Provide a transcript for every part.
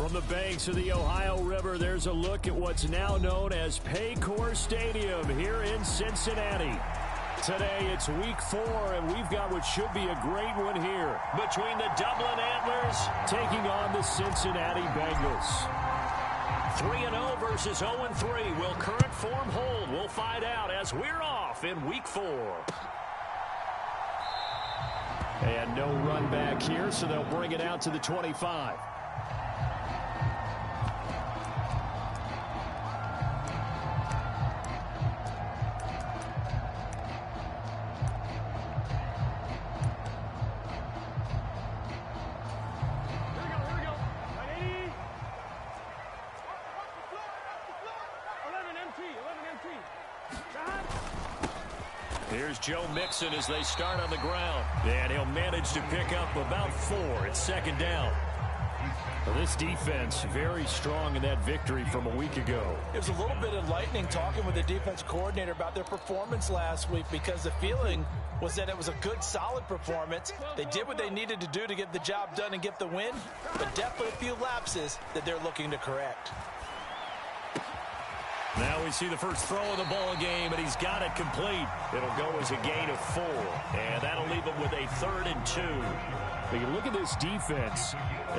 From the banks of the Ohio River, there's a look at what's now known as Paycor Stadium here in Cincinnati. Today, it's week 4, and we've got what should be a great one here between the Dublin Antlers taking on the Cincinnati Bengals. 3-0 versus 0-3. Will current form hold? We'll find out as we're off in week 4. And no run back here, so they'll bring it out to the 25. Here's Joe Mixon as they start on the ground. And he'll manage to pick up about 4. It's second down. Well, this defense very strong in that victory from a week ago. It was a little bit enlightening talking with the defense coordinator about their performance last week, because the feeling was that it was a good, solid performance. They did what they needed to do to get the job done and get the win, but definitely a few lapses that they're looking to correct. Now we see the first throw of the ball game, and he's got it complete. It'll go as a gain of 4, and that'll leave him with a 3rd and 2. But you look at this defense.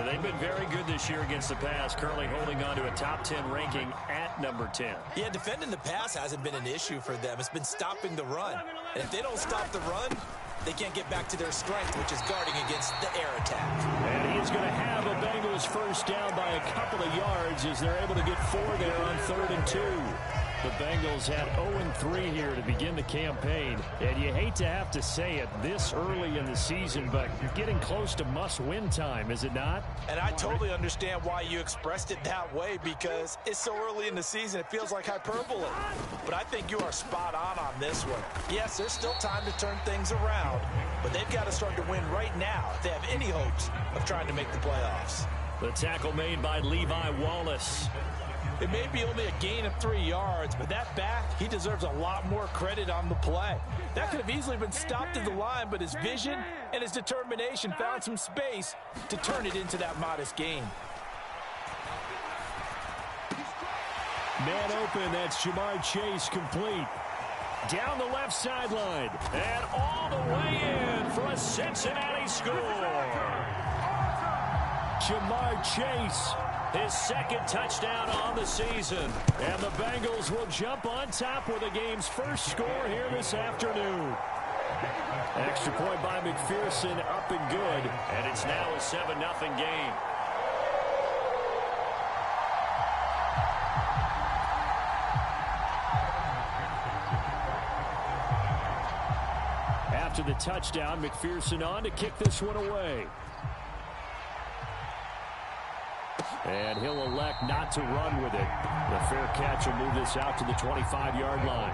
They've been very good this year against the pass, currently holding on to a top 10 ranking at number 10. Yeah, defending the pass hasn't been an issue for them. It's been stopping the run. And if they don't stop the run, they can't get back to their strength, which is guarding against the air attack. And he is going to have a Bengals first down by a couple of yards as they're able to get 4 there on 3rd and 2. The Bengals had 0-3 here to begin the campaign. And you hate to have to say it this early in the season, but getting close to must-win time, is it not? And I totally understand why you expressed it that way, because it's so early in the season, it feels like hyperbole. But I think you are spot on this one. Yes, there's still time to turn things around, but they've got to start to win right now if they have any hopes of trying to make the playoffs. The tackle made by Levi Wallace. It may be only a gain of 3 yards, but that back, he deserves a lot more credit on the play. That could have easily been stopped at the line, but his vision and his determination found some space to turn it into that modest gain. Man open, that's Jamar Chase complete. Down the left sideline, and all the way in for a Cincinnati score. Jamar Chase, his 2nd touchdown on the season. And the Bengals will jump on top with the game's first score here this afternoon. Extra point by McPherson, up and good. And it's now a 7-0 game. After the touchdown, McPherson on to kick this one away. And he'll elect not to run with it. The fair catch will move this out to the 25-yard line.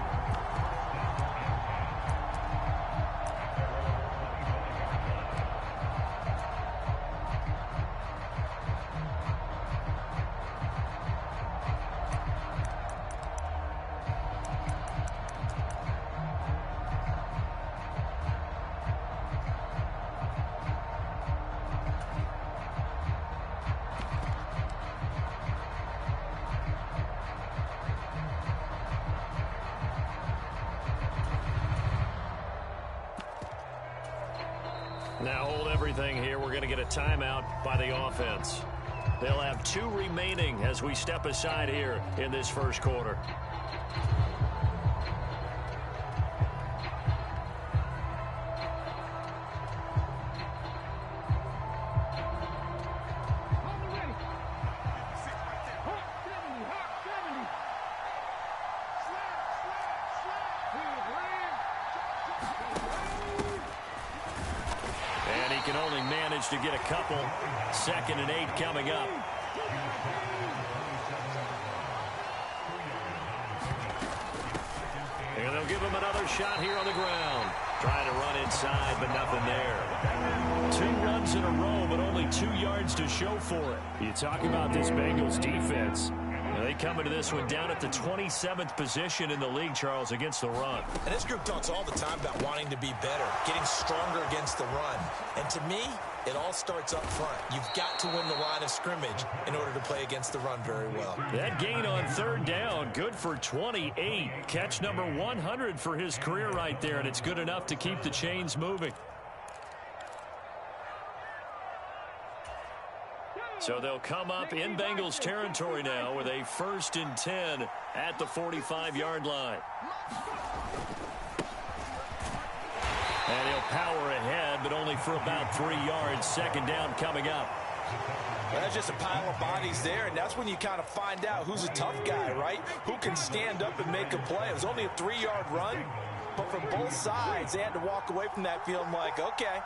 Now hold everything here. We're going to get a timeout by the offense. They'll have 2 remaining as we step aside here in this first quarter. Can only manage to get a couple. 2nd and 8 coming up. And they'll give him another shot here on the ground. Trying to run inside, but nothing there. 2 runs in a row, but only 2 yards to show for it. You talk about this Bengals defense. They come into this one down at the 27th position in the league, Charles, against the run. And this group talks all the time about wanting to be better, getting stronger against the run. And to me, it all starts up front. You've got to win the line of scrimmage in order to play against the run very well. That gain on third down, good for 28. Catch number 100 for his career right there, and it's good enough to keep the chains moving. So they'll come up in Bengals territory now with a 1st and 10 at the 45-yard line. And he'll power ahead, but only for about 3 yards. 2nd down coming up. Well, that's just a pile of bodies there, and that's when you kind of find out who's a tough guy, right? Who can stand up and make a play. It was only a 3-yard run, but from both sides, they had to walk away from that feeling like, okay,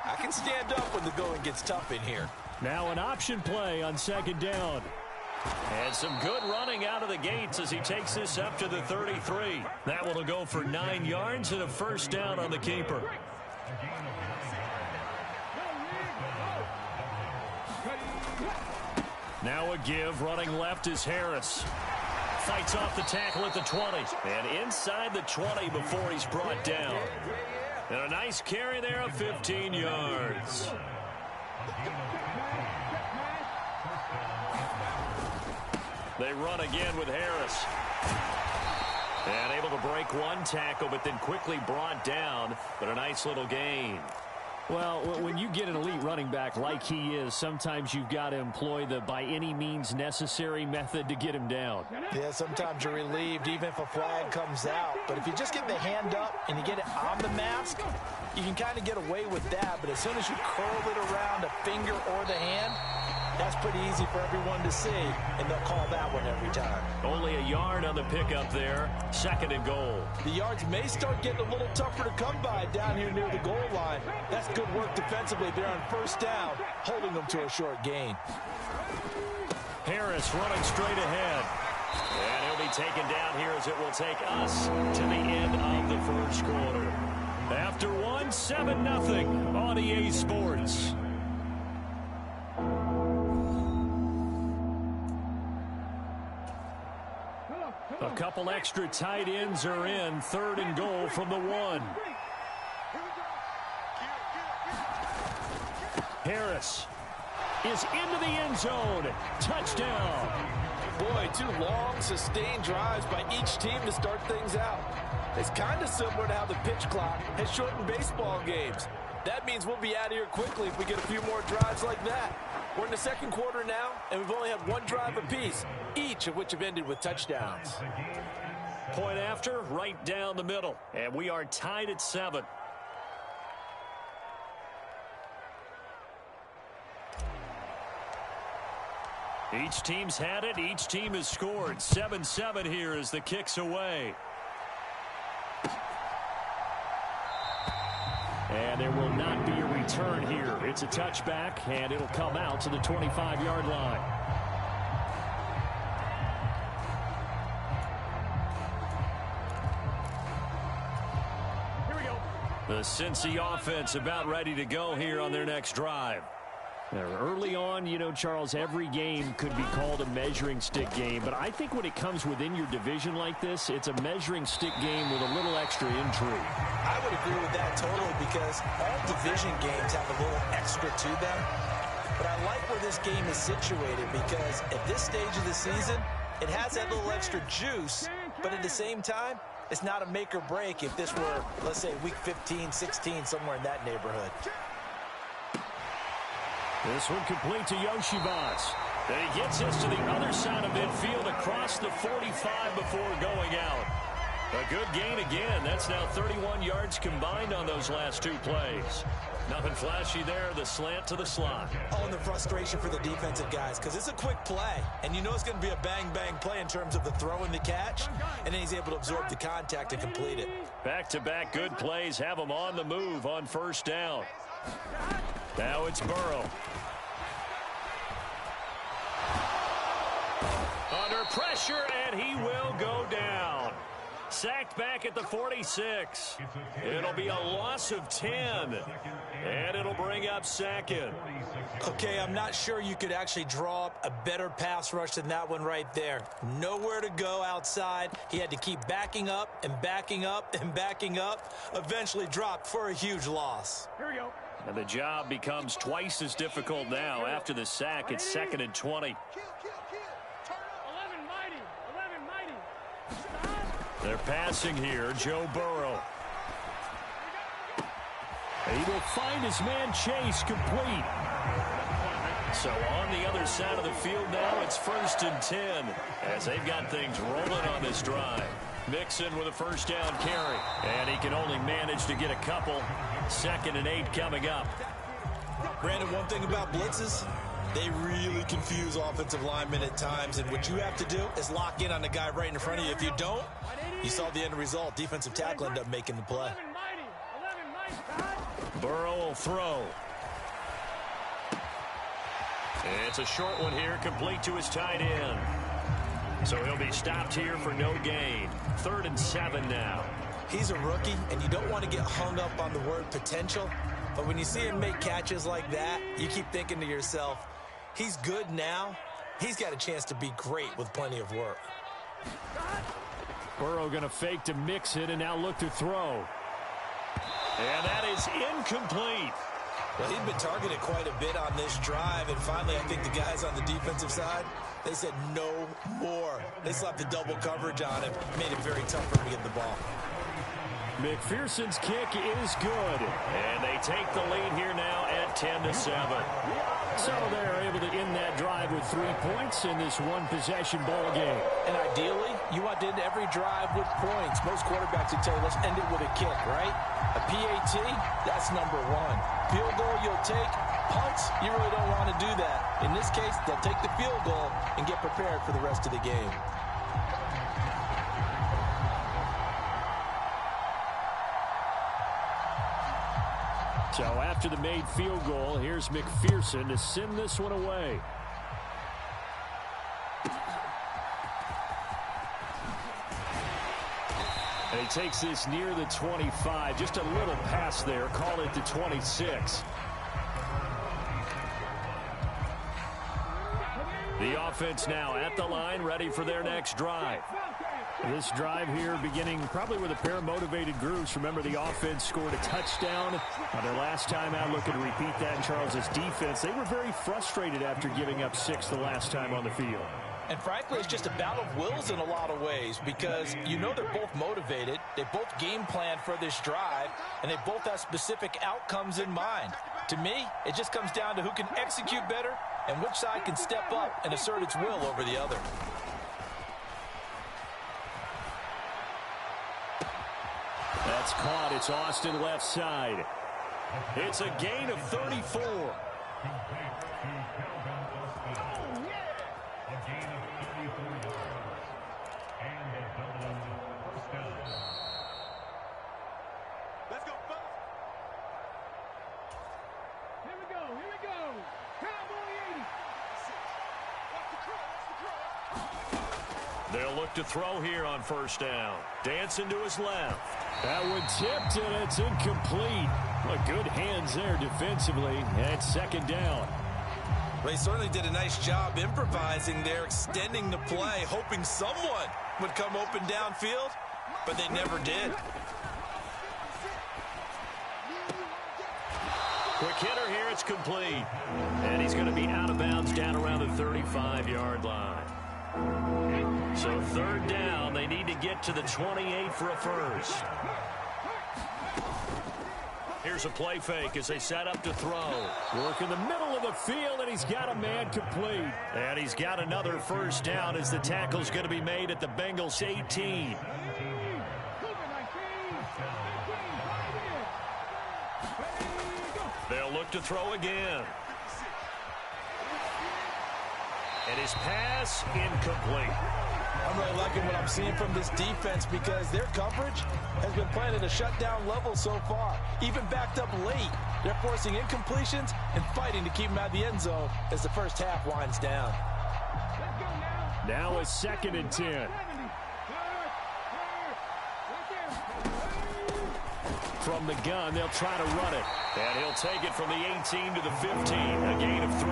I can stand up when the going gets tough in here. Now an option play on 2nd down. And some good running out of the gates as he takes this up to the 33. That one will go for 9 yards and a 1st down on the keeper. Now a give. Running left is Harris. Fights off the tackle at the 20. And inside the 20 before he's brought down. And a nice carry there of 15 yards. They run again with Harris. And able to break one tackle, but then quickly brought down. But a nice little gain. Well, when you get an elite running back like he is, sometimes you've got to employ the by any means necessary method to get him down. Yeah, sometimes you're relieved even if a flag comes out. But if you just get the hand up and you get it on the mask, you can kind of get away with that. But as soon as you curl it around a finger or the hand, that's pretty easy for everyone to see, and they'll call that one every time. Only a yard on the pickup there. 2nd and goal. The yards may start getting a little tougher to come by down here near the goal line. That's good work defensively there on 1st down, holding them to a short gain. Harris running straight ahead. And he'll be taken down here as it will take us to the end of the 1st quarter. After 1, 7-0 on EA Sports. A couple extra tight ends are in. 3rd and goal from the 1. Harris is into the end zone. Touchdown. Boy, 2 long, sustained drives by each team to start things out. It's kind of similar to how the pitch clock has shortened baseball games. That means we'll be out of here quickly if we get a few more drives like that. We're in the 2nd quarter now, and we've only had 1 drive apiece, each of which have ended with touchdowns. Point after, right down the middle. And we are tied at 7. Each team's had it. Each team has scored. 7-7 here as the kick's away. And there will not be a return here. It's a touchback, and it'll come out to the 25-yard line. Here we go. The Cincy offense about ready to go here on their next drive. Early on, you know, Charles, every game could be called a measuring stick game. But I think when it comes within your division like this, it's a measuring stick game with a little extra intrigue. I would agree with that totally because all division games have a little extra to them. But I like where this game is situated because at this stage of the season, it has that little extra juice. But at the same time, it's not a make or break if this were, let's say, week 15, 16, somewhere in that neighborhood. This one complete to Yoshivas. Then he gets this to the other side of midfield across the 45 before going out. A good gain again. That's now 31 yards combined on those last 2 plays. Nothing flashy there. The slant to the slot. Oh, and the frustration for the defensive guys because it's a quick play. And you know it's going to be a bang-bang play in terms of the throw and the catch. And then he's able to absorb the contact and complete it. Back-to-back good plays have him on the move on 1st down. Now it's Burrow. Under pressure, and he will go down. sacked back at the 46. It'll be a loss of 10, and it'll bring up second. Okay, I'm not sure you could actually draw up a better pass rush than that one right there. Nowhere to go outside. He had to keep backing up and backing up and backing up. Eventually dropped for a huge loss. Here we go. And the job becomes twice as difficult now. After the sack, it's 2nd and 20. They're passing here, Joe Burrow. He will find his man Chase complete. So on the other side of the field now, it's 1st and 10 as they've got things rolling on this drive. Mixon with a first down carry, and he can only manage to get a couple. 2nd and 8 coming up. Brandon, one thing about blitzes, they really confuse offensive linemen at times, and what you have to do is lock in on the guy right in front of you. If you don't, you saw the end result. Defensive tackle ended up making the play. Burrow will throw. It's a short one here, complete to his tight end. So he'll be stopped here for no gain. 3rd and 7 now. He's a rookie, and you don't want to get hung up on the word potential. But when you see him make catches like that, you keep thinking to yourself, he's good now. He's got a chance to be great with plenty of work. Burrow going to fake to mix it and now look to throw. And that is incomplete. Well, he'd been targeted quite a bit on this drive, and finally I think the guys on the defensive side, they said no more. They slapped the double coverage on him, made it very tough for him to get the ball. McPherson's kick is good, and they take the lead here now at 10-7. So they're able to end that drive with 3 points in this one-possession ball game. And ideally, you want to end every drive with points. Most quarterbacks would tell you, let's end it with a kick, right? A PAT, that's number 1. Field goal you'll take. Punts, you really don't want to do that. In this case, they'll take the field goal and get prepared for the rest of the game. So after the made field goal, here's McPherson to send this one away. And he takes this near the 25. Just a little pass there. Call it the 26. The offense now at the line, ready for their next drive. This drive here beginning probably with a pair of motivated groups. Remember, the offense scored a touchdown on their last time out. Looking to repeat that in Charles's defense. They were very frustrated after giving up 6 the last time on the field. And frankly, it's just a battle of wills in a lot of ways because you know they're both motivated. They both game planned for this drive, and they both have specific outcomes in mind. To me, it just comes down to who can execute better and which side can step up and assert its will over the other. That's caught. It's Austin left side. It's a gain of 34. Let's go, fellas. Here we go. Here we go. Cowboy 80. They'll look to throw here on first down. Dancing to his left. That one tipped, and it's incomplete. Well, good hands there defensively, and 2nd down. They certainly did a nice job improvising there, extending the play, hoping someone would come open downfield, but they never did. Quick hitter here, it's complete. And he's going to be out of bounds down around the 35-yard line. So 3rd down, they need to get to the 28 for a first. Here's a play fake as they set up to throw. Work in the middle of the field, and he's got a man complete. And he's got another first down as the tackle's going to be made at the Bengals 18. They'll look to throw again. And his pass incomplete. I'm really liking what I'm seeing from this defense because their coverage has been playing at a shutdown level so far. Even backed up late, they're forcing incompletions and fighting to keep them out of the end zone as the first half winds down. Now it's 2nd and 10. From the gun, they'll try to run it. And he'll take it from the 18 to the 15, a gain of 3.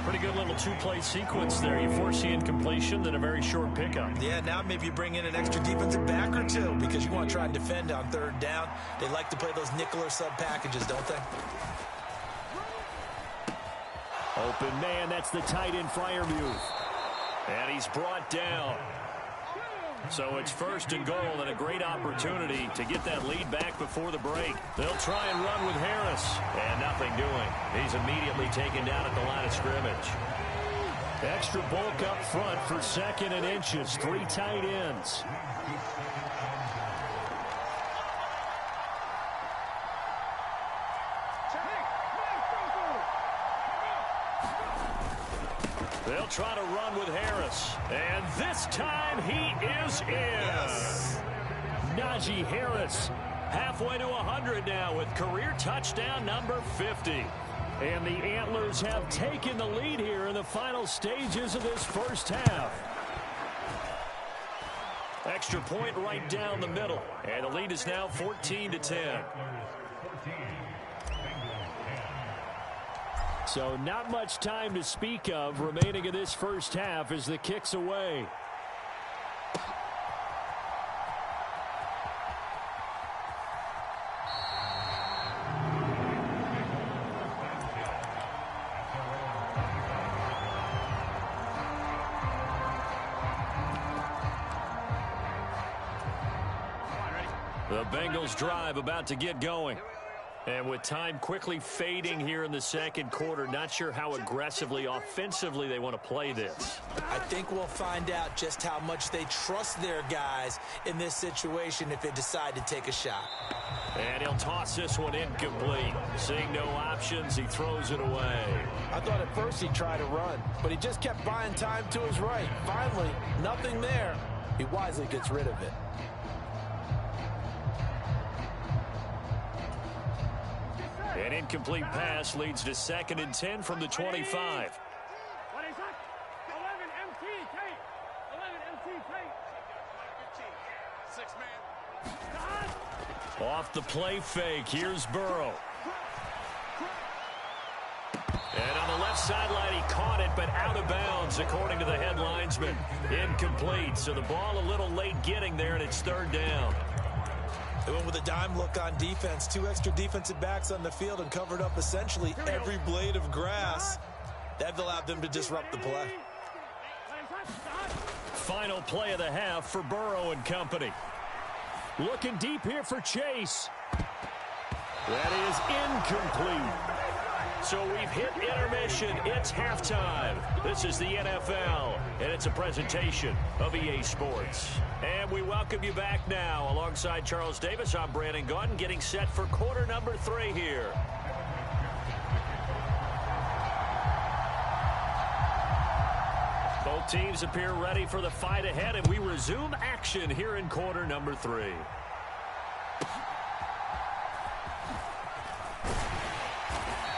Pretty good little two-play sequence there. You force the incompletion, then a very short pickup. Yeah, now maybe you bring in an extra defensive back or two because you want to try and defend on 3rd down. They like to play those nickel or sub packages, don't they? Open man, that's the tight end Freiermuth. And he's brought down. So it's 1st and goal and a great opportunity to get that lead back before the break. They'll try and run with Harris. And nothing doing. He's immediately taken down at the line of scrimmage. Extra bulk up front for 2nd and inches. 3 tight ends. They'll try to run with Harris. And this time he is in. Yes. Najee Harris halfway to 100 now with career touchdown number 50. And the Antlers have taken the lead here in the final stages of this first half. Extra point right down the middle. And the lead is now 14-10. So not much time to speak of remaining in this first half as the kick's away. The Bengals drive about to get going. And with time quickly fading here in the 2nd quarter, not sure how aggressively, offensively they want to play this. I think we'll find out just how much they trust their guys in this situation if they decide to take a shot. And he'll toss this one incomplete. Seeing no options, he throws it away. I thought at first he'd try to run, but he just kept buying time to his right. Finally, nothing there. He wisely gets rid of it. An incomplete pass leads to 2nd and 10 from the 25. 11 MT tape. 11 MT tape. 6 man. Off the play fake, here's Burrow. And on the left sideline, he caught it, but out of bounds, according to the head linesman. Incomplete, so the ball a little late getting there, and it's 3rd down. They went with a dime look on defense. 2 extra defensive backs on the field and covered up essentially every blade of grass. That allowed them to disrupt the play. Final play of the half for Burrow and company. Looking deep here for Chase. That is incomplete. So we've hit intermission. It's halftime. This is the NFL, and it's a presentation of EA Sports. And we welcome you back now. Alongside Charles Davis, I'm Brandon Gaudin, getting set for quarter number 3 here. Both teams appear ready for the fight ahead, and we resume action here in quarter number 3.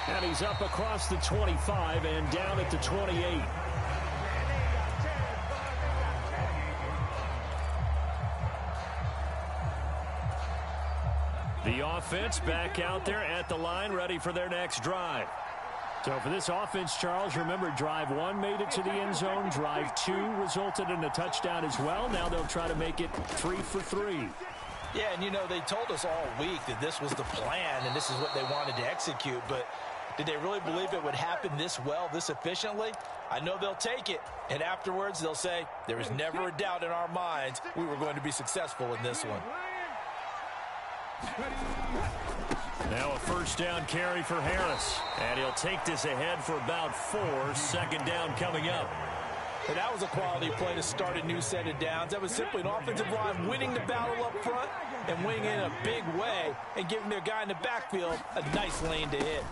And he's up across the 25 and down at the 28. The offense back out there at the line, ready for their next drive. So for this offense, Charles, remember, drive 1 made it to the end zone. Drive 2 resulted in a touchdown as well. Now they'll try to make it 3 for 3. Yeah, and you know, they told us all week that this was the plan and this is what they wanted to execute, but did they really believe it would happen this well, this efficiently? I know they'll take it, and afterwards they'll say, there was never a doubt in our minds we were going to be successful in this one. Now a first down carry for Harris, and he'll take this ahead for about 4. 2nd down coming up. And that was a quality play to start a new set of downs. That was simply an offensive line winning the battle up front and winning in a big way and giving their guy in the backfield a nice lane to hit.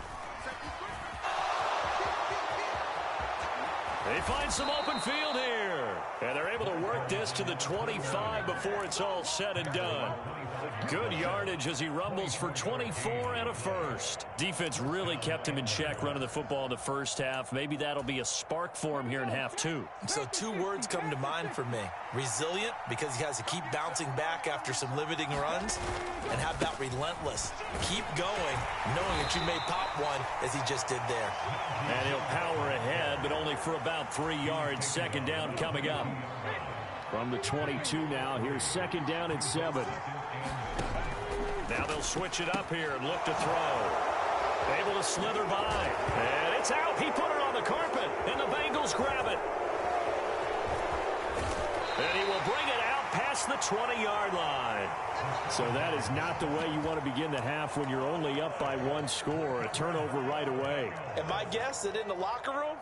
They find some open field here. And they're able to work this to the 25 before it's all said and done. Good yardage as he rumbles for 24 and a first. Defense really kept him in check running the football in the first half. Maybe that'll be a spark for him here in half two. So two words come to mind for me. Resilient, because he has to keep bouncing back after some limiting runs. And how about relentless? Keep going, knowing that you may pop one as he just did there. And he'll power ahead, but only for about 3 yards. Second down coming up. From the 22 now, here's second down and 7. Now they'll switch it up here and look to throw. Able to slither by. And it's out. He put it on the carpet, and the Bengals grab it. And he will bring it out past the 20-yard line. So that is not the way you want to begin the half when you're only up by 1 score. A turnover right away. And my guess that in the locker room,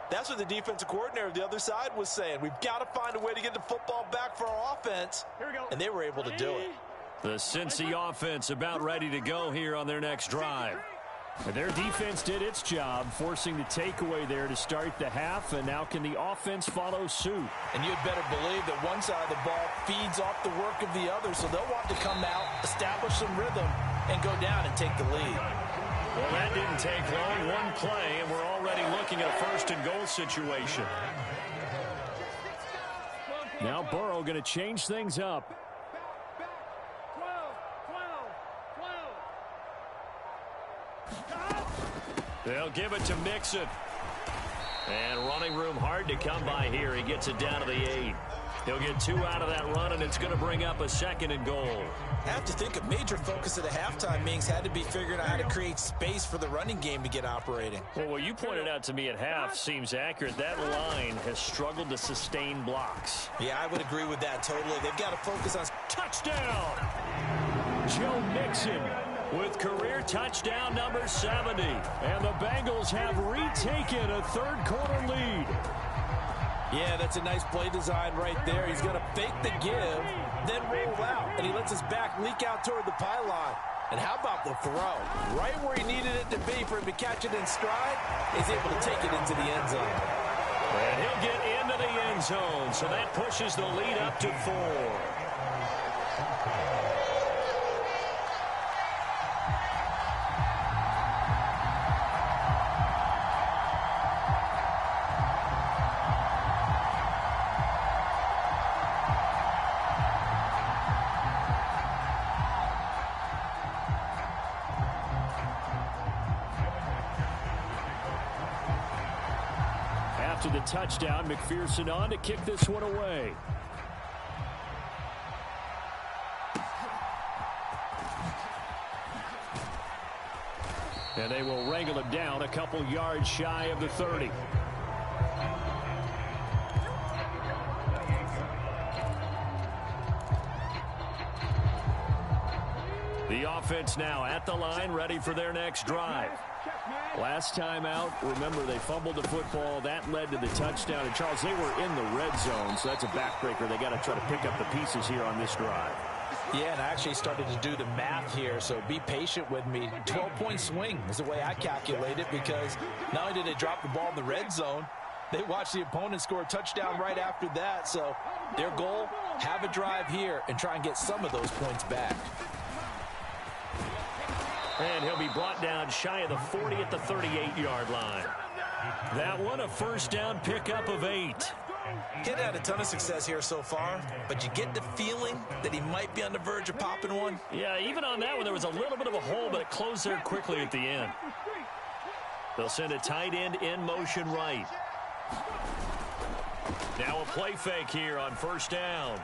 that's what the defensive coordinator of the other side was saying. We've got to find a way to get the football back for our offense. And they were able to do it. The Cincy offense about ready to go here on their next drive. And their defense did its job, forcing the takeaway there to start the half, and now can the offense follow suit? And you'd better believe that one side of the ball feeds off the work of the other, so they'll want to come out, establish some rhythm, and go down and take the lead. Well, that didn't take long. One play, and we're already looking at a first-and-goal situation. Now Burrow going to change things up. They'll give it to Mixon. And running room hard to come by here. He gets it down to the 8. He'll get 2 out of that run, and it's going to bring up a second and goal. I have to think a major focus of the halftime meetings had to be figuring out how to create space for the running game to get operating. Well, what you pointed out to me at half seems accurate. That line has struggled to sustain blocks. Yeah, I would agree with that totally. They've got to focus on... Touchdown! Joe Mixon with career touchdown number 70. And the Bengals have retaken a third-quarter lead. Yeah, that's a nice play design right there. He's going to fake the give, then roll out, and he lets his back leak out toward the pylon. And how about the throw? Right where he needed it to be for him to catch it in stride, he's able to take it into the end zone. And he'll get into the end zone, so that pushes the lead up to 4. After the touchdown, McPherson on to kick this one away. And they will wrangle him down a couple yards shy of the 30. The offense now at the line, ready for their next drive. Last time out, remember, they fumbled the football. That led to the touchdown. And, Charles, they were in the red zone, so that's a backbreaker. They got to try to pick up the pieces here on this drive. Yeah, and I actually started to do the math here, so be patient with me. 12-point swing is the way I calculate it, because not only did they drop the ball in the red zone, they watched the opponent score a touchdown right after that. So their goal, have a drive here and try and get some of those points back. And he'll be brought down shy of the 40 at the 38-yard line. That one, a first down pickup of 8. He's had a ton of success here so far, but you get the feeling that he might be on the verge of popping one. Yeah, even on that one, there was a little bit of a hole, but it closed there quickly at the end. They'll send a tight end in motion right. Now a play fake here on first down.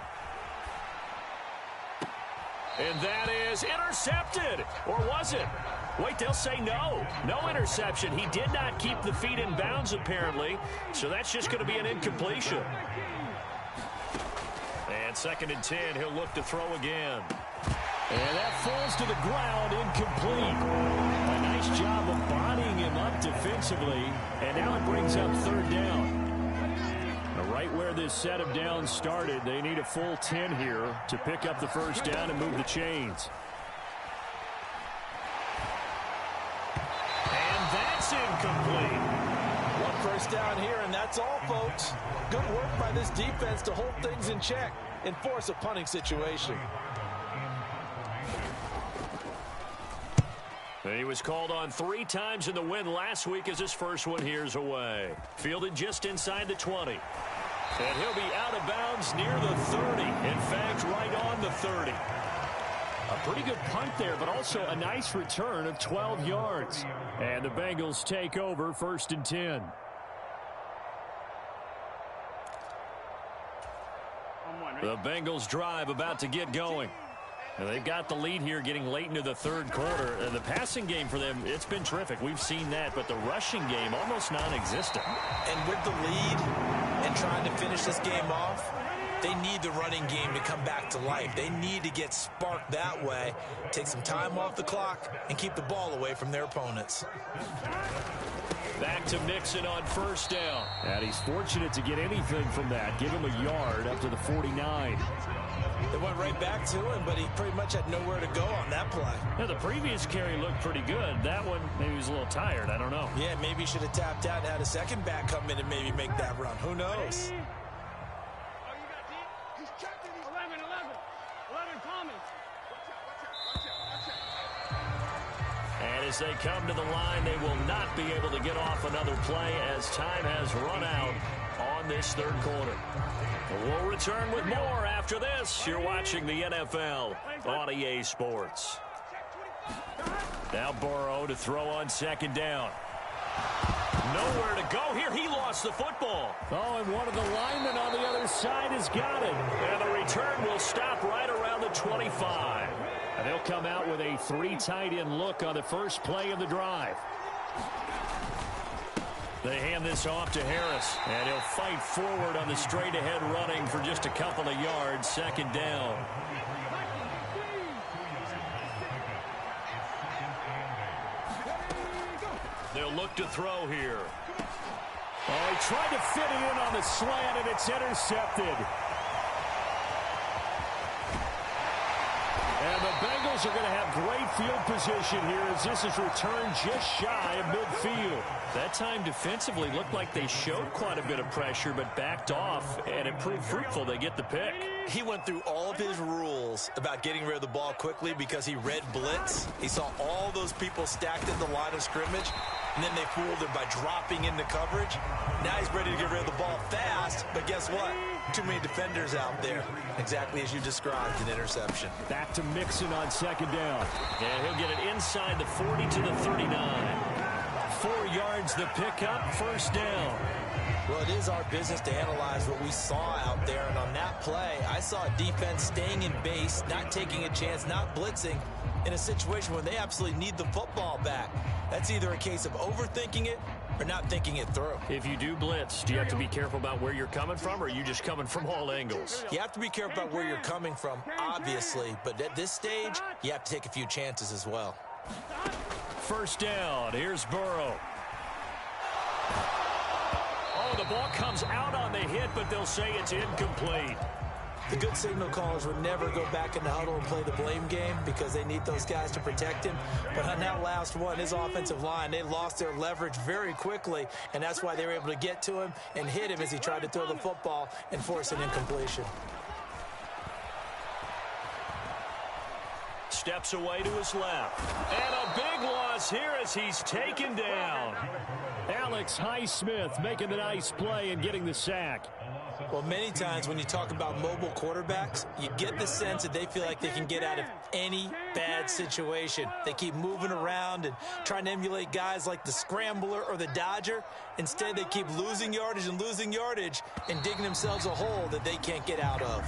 And that is intercepted. Or was it? Wait, they'll say no. No interception. He did not keep the feet in bounds, apparently. So that's just going to be an incompletion. And second and 10, he'll look to throw again. And that falls to the ground, incomplete. A nice job of bodying him up defensively. And now it brings up third down. Right where this set of downs started, they need a full 10 here to pick up the first down and move the chains. And that's incomplete. One person touchdown here, and that's all, folks. Good work by this defense to hold things in check and force a punting situation. He was called on 3 times in the win last week as his first one here's away. Fielded just inside the 20. And he'll be out of bounds near the 30. In fact, right on the 30. A pretty good punt there, but also a nice return of 12 yards. And the Bengals take over 1st and 10. The Bengals drive about to get going. And they've got the lead here getting late into the 3rd quarter. And the passing game for them, it's been terrific. We've seen that, but the rushing game almost non-existent. And with the lead and trying to finish this game off, they need the running game to come back to life. They need to get sparked that way, take some time off the clock, and keep the ball away from their opponents. Back to Mixon on 1st down. And he's fortunate to get anything from that. Give him a yard up to the 49. They went right back to him, but he pretty much had nowhere to go on that play. Yeah, the previous carry looked pretty good. That one, maybe he was a little tired. I don't know. Yeah, maybe he should have tapped out and had a second back come in and maybe make that run. Who knows? And as they come to the line, they will not be able to get off another play as time has run out on this 3rd quarter. We'll return with more after this. You're watching the NFL on EA Sports. Now Burrow to throw on 2nd down. Nowhere to go here. He lost the football. Oh, and one of the linemen on the other side has got it. And the return will stop right around the 25. And they'll come out with a 3 tight end look on the first play of the drive. They hand this off to Harris, and he'll fight forward on the straight-ahead running for just a couple of yards. 2nd down. They'll look to throw here. Oh, he tried to fit it in on the slant, and it's intercepted. And the Bengals are going to have great field position here as this is returned just shy of midfield. That time defensively looked like they showed quite a bit of pressure but backed off, and it proved fruitful. They get the pick. He went through all of his rules about getting rid of the ball quickly because he read blitz. He saw all those people stacked at the line of scrimmage, and then they fooled him by dropping into coverage. Now he's ready to get rid of the ball fast, but guess what? Too many defenders out there. Exactly as you described, an interception. Back to Mixon on 2nd down. And he'll get it inside the 40 to the 39. 4 yards the pickup, 1st down. Well, it is our business to analyze what we saw out there, and on that play, I saw a defense staying in base, not taking a chance, not blitzing, in a situation where they absolutely need the football back. That's either a case of overthinking it or not thinking it through. If you do blitz, do you have to be careful about where you're coming from, or are you just coming from all angles? You have to be careful about where you're coming from, obviously, but at this stage, you have to take a few chances as well. 1st down. Here's Burrow. Oh, the ball comes out on the hit, but they'll say it's incomplete. The good signal callers would never go back in the huddle and play the blame game because they need those guys to protect him. But on that last one, his offensive line, they lost their leverage very quickly, and that's why they were able to get to him and hit him as he tried to throw the football and force an incompletion. Steps away to his left. And a big loss here as he's taken down. Alex Highsmith making the nice play and getting the sack. Well, many times when you talk about mobile quarterbacks, you get the sense that they feel like they can get out of any bad situation. They keep moving around and trying to emulate guys like the Scrambler or the Dodger. Instead, they keep losing yardage and digging themselves a hole that they can't get out of.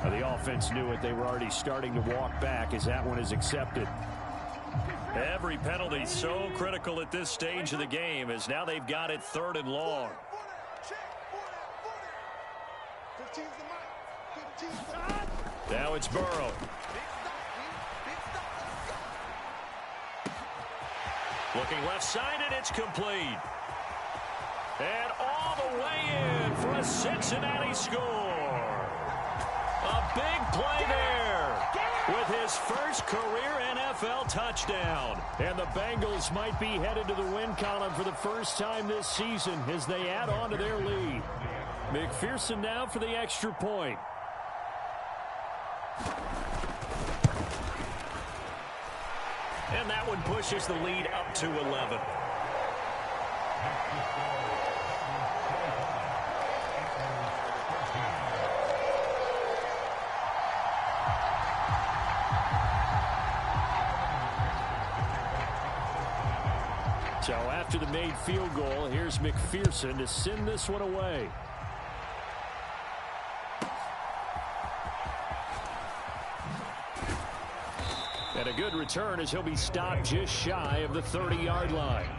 The offense knew it. They were already starting to walk back as that one is accepted. Every penalty so critical at this stage of the game as now they've got it 3rd and long. Now it's Burrow. Looking left-sided, it's complete. And all the way in for a Cincinnati score. A big play there. with his first career NFL touchdown. And the Bengals might be headed to the win column for the first time this season as they add on to their lead. McPherson now for the extra point. And that one pushes the lead up to 11. So after the made field goal, here's McPherson to send this one away. And a good return as he'll be stopped just shy of the 30-yard line.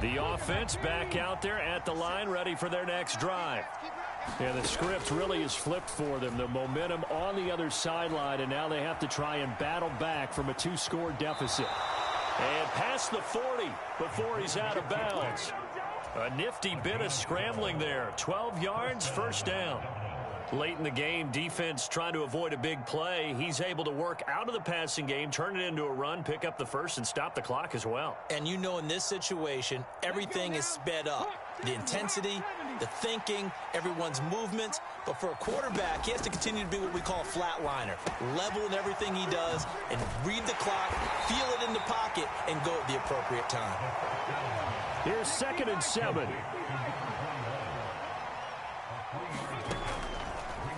The offense back out there at the line, ready for their next drive. And the script really is flipped for them. The momentum on the other sideline, and now they have to try and battle back from a 2-score deficit. And past the 40 before he's out of bounds. A nifty bit of scrambling there. 12 yards, first down. Late in the game, defense trying to avoid a big play. He's able to work out of the passing game, turn it into a run, pick up the first, and stop the clock as well. And you know in this situation, everything is sped up. The intensity, the thinking, everyone's movement. But for a quarterback, he has to continue to be what we call a flatliner. Level in everything he does and read the clock, feel it in the pocket, and go at the appropriate time. Here's 2nd and 7.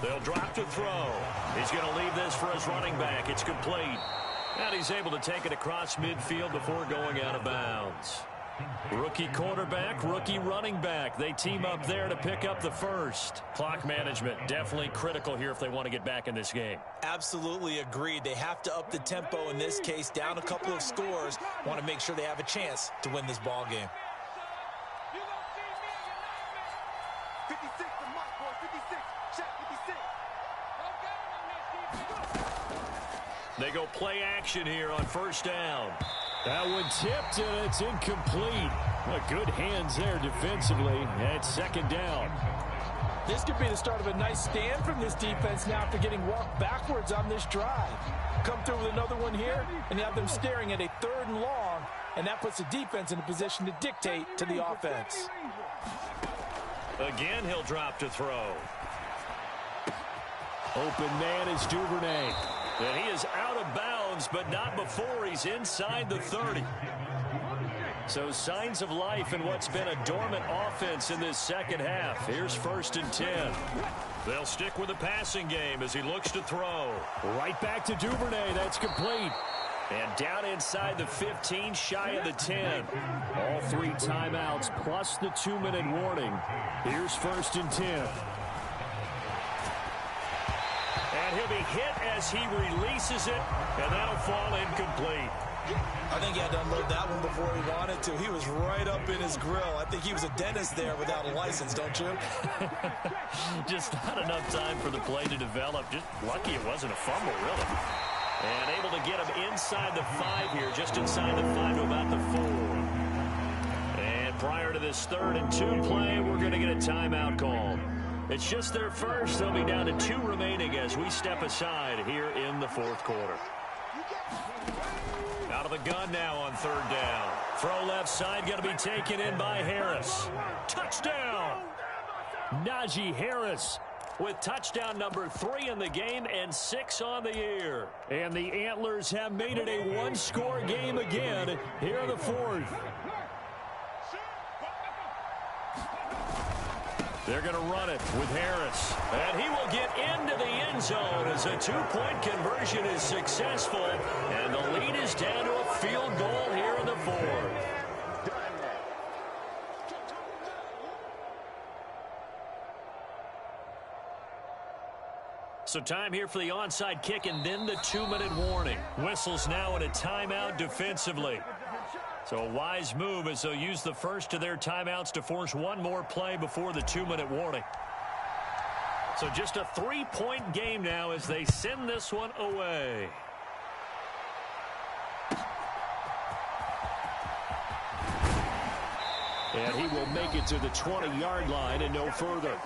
They'll drop to throw. He's going to leave this for his running back. It's complete. And he's able to take it across midfield before going out of bounds. Rookie quarterback, rookie running back. They team up there to pick up the first. Clock management definitely critical here if they want to get back in this game. Absolutely agreed. They have to up the tempo in this case, down a couple of scores. Want to make sure they have a chance to win this ball game. 56, the mark, boy, 56. Check 56. They go play action here on first down. That one tipped, and it's incomplete. Well, good hands there defensively at 2nd down. This could be the start of a nice stand from this defense now after getting walked backwards on this drive. Come through with another one here, and you have them staring at a 3rd and long, and that puts the defense in a position to dictate to the offense. Again, he'll drop to throw. Open man is Duvernay. And he is out of bounds, but not before he's inside the 30. So signs of life in what's been a dormant offense in this second half. Here's 1st and 10. They'll stick with the passing game as he looks to throw. Right back to Duvernay. That's complete. And down inside the 15, shy of the 10. All 3 timeouts plus the 2-minute warning. Here's 1st and 10. And he'll be hit as he releases it, and that'll fall incomplete. I think he had to unload that one before he wanted to. He was right up in his grill. I think he was a dentist there without a license, don't you? Just not enough time for the play to develop. Just lucky it wasn't a fumble, really. And able to get him inside the 5 here, just inside the 5 to about the 4. And prior to this 3rd and 2 play, we're going to get a timeout called. It's just their first. They'll be down to 2 remaining as we step aside here in the 4th quarter. Out of the gun now on 3rd down. Throw left side, going to be taken in by Harris. Touchdown! Najee Harris with touchdown number 3 in the game and 6 on the year. And the Antlers have made it a 1-score game again here in the 4th. They're going to run it with Harris. And he will get into the end zone as a 2-point conversion is successful. And the lead is down to a field goal here in the 4th. So time here for the onside kick and then the 2-minute warning. Whistles now in a timeout defensively. So a wise move as they'll use the first of their timeouts to force one more play before the 2-minute warning. So just a 3-point game now as they send this one away. And he will make it to the 20-yard line and no further.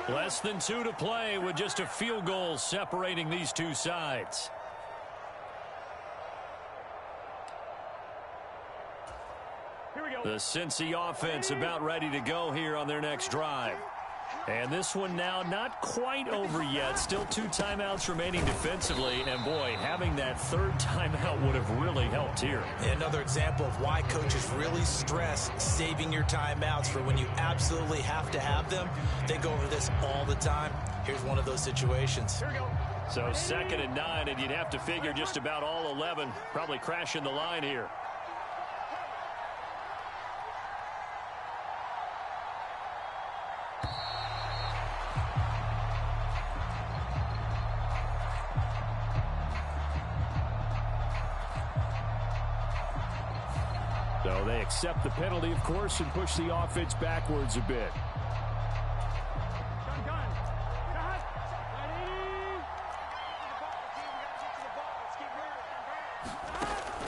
Less than 2 to play with just a field goal separating these two sides. The Cincy offense about ready to go here on their next drive. And this one now not quite over yet. Still 2 timeouts remaining defensively. And, boy, having that third timeout would have really helped here. Another example of why coaches really stress saving your timeouts for when you absolutely have to have them. They go over this all the time. Here's one of those situations. So 2nd and 9, and you'd have to figure just about all 11 probably crashing the line here. So they accept the penalty, of course, and push the offense backwards a bit.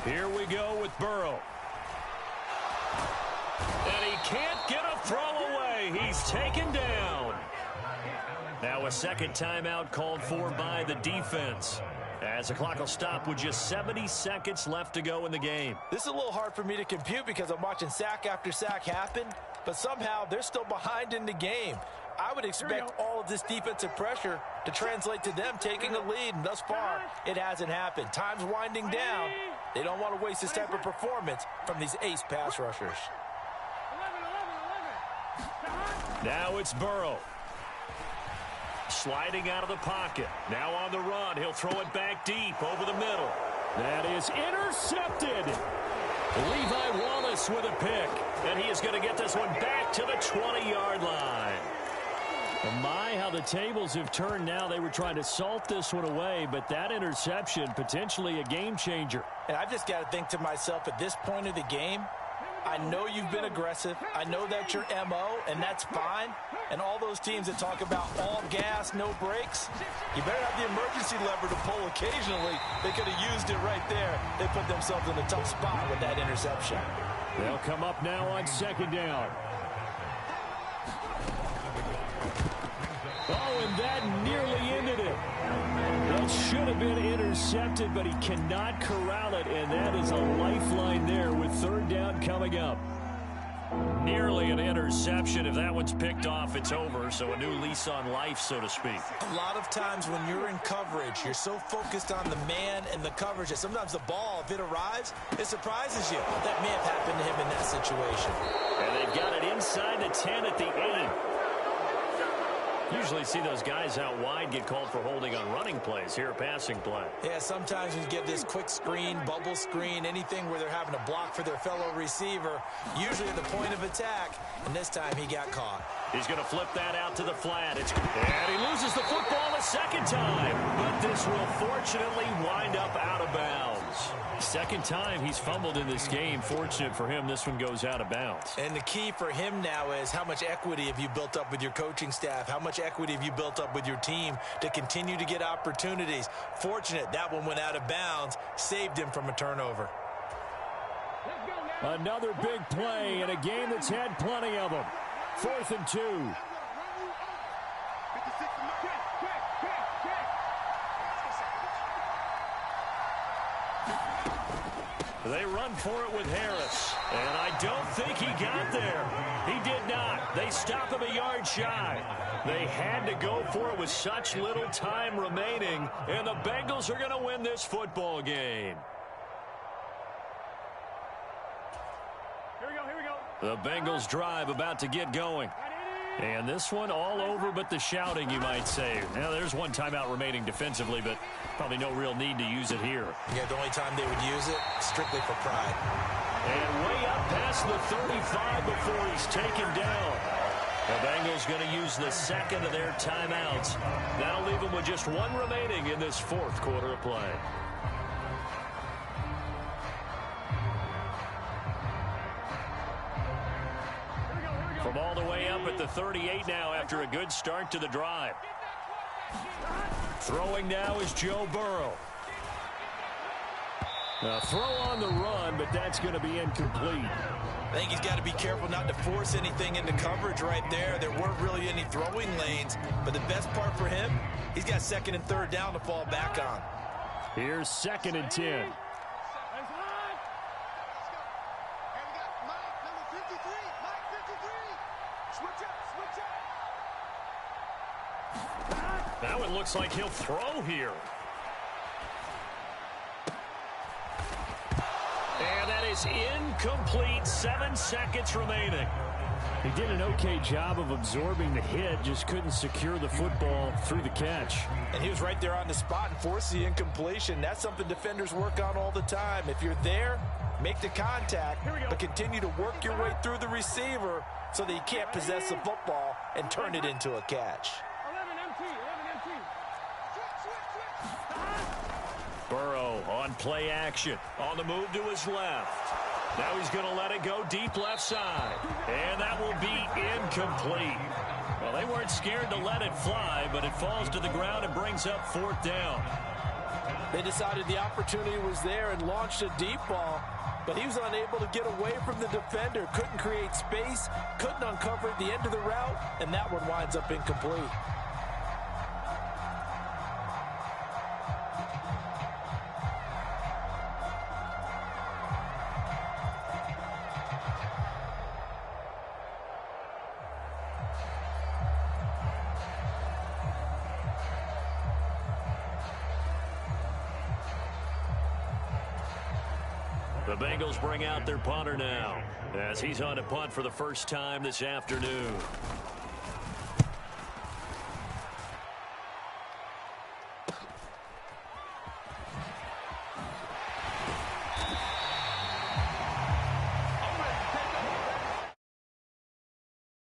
Here we go with Burrow. And he can't get a throw away. He's taken down. Now a second timeout called for by the defense, as the clock will stop with just 70 seconds left to go in the game. This is a little hard for me to compute because I'm watching sack after sack happen, but somehow they're still behind in the game. I would expect all of this defensive pressure to translate to them taking a lead, and thus far, it hasn't happened. Time's winding down. They don't want to waste this type of performance from these ace pass rushers. Now it's Burrow. Sliding out of the pocket. Now on the run. He'll throw it back deep over the middle. That is intercepted. Levi Wallace with a pick. And he is going to get this one back to the 20-yard line. Well, my, how the tables have turned now. They were trying to salt this one away, but that interception, potentially a game changer. And I've just got to think to myself, at this point of the game, I know you've been aggressive. I know that's your MO, and that's fine. And all those teams that talk about all gas, no brakes, you better have the emergency lever to pull occasionally. They could have used it right there. They put themselves in a tough spot with that interception. They'll come up now on 2nd down. Oh, and that nearly ended it. That should have been intercepted, but he cannot corral it, and that is a lifeline there with 3rd down coming up. Nearly an interception. If that one's picked off, it's over, so a new lease on life, so to speak. A lot of times when you're in coverage, you're so focused on the man and the coverage that sometimes the ball, if it arrives, it surprises you. That may have happened to him in that situation. And they've got it inside the 10 at the 8. Usually see those guys out wide get called for holding on running plays. Here, a passing play. Yeah, sometimes when you get this quick screen, bubble screen, anything where they're having to block for their fellow receiver, usually at the point of attack, and this time he got caught. He's going to flip that out to the flat. And he loses the football a second time. But this will fortunately wind up out of bounds. Second time he's fumbled in this game. Fortunate for him, this one goes out of bounds. And the key for him now is how much equity have you built up with your coaching staff? How much equity have you built up with your team to continue to get opportunities? Fortunate that one went out of bounds, saved him from a turnover. Another big play in a game that's had plenty of them. 4th and 2. They run for it with Harris. And I don't think he got there. He did not. They stop him a yard shy. They had to go for it with such little time remaining. And the Bengals are going to win this football game. The Bengals drive about to get going. And this one all over but the shouting, you might say. Now, there's one timeout remaining defensively, but probably no real need to use it here. Yeah, the only time they would use it, strictly for pride. And way up past the 35 before he's taken down. The Bengals going to use the second of their timeouts. That'll leave them with just one remaining in this 4th quarter of play. From all the way up at the 38 now after a good start to the drive. Throwing now is Joe Burrow. Throw on the run, but that's going to be incomplete. I think he's got to be careful not to force anything into coverage right there. There weren't really any throwing lanes, but the best part for him, he's got second and third down to fall back on. Here's 2nd and 10. Now it looks like he'll throw here. And that is incomplete. 7 seconds remaining. He did an okay job of absorbing the hit, just couldn't secure the football through the catch. And he was right there on the spot and forced the incompletion. That's something defenders work on all the time. If you're there, make the contact, but continue to work your way through the receiver so that you can't possess the football and turn it into a catch. Burrow on play action. On the move to his left. Now he's going to let it go deep left side. And that will be incomplete. Well, they weren't scared to let it fly, but it falls to the ground and brings up 4th down. They decided the opportunity was there and launched a deep ball, but he was unable to get away from the defender. Couldn't create space, couldn't uncover the end of the route, and that one winds up incomplete. The Bengals bring out their punter now as he's on to punt for the first time this afternoon.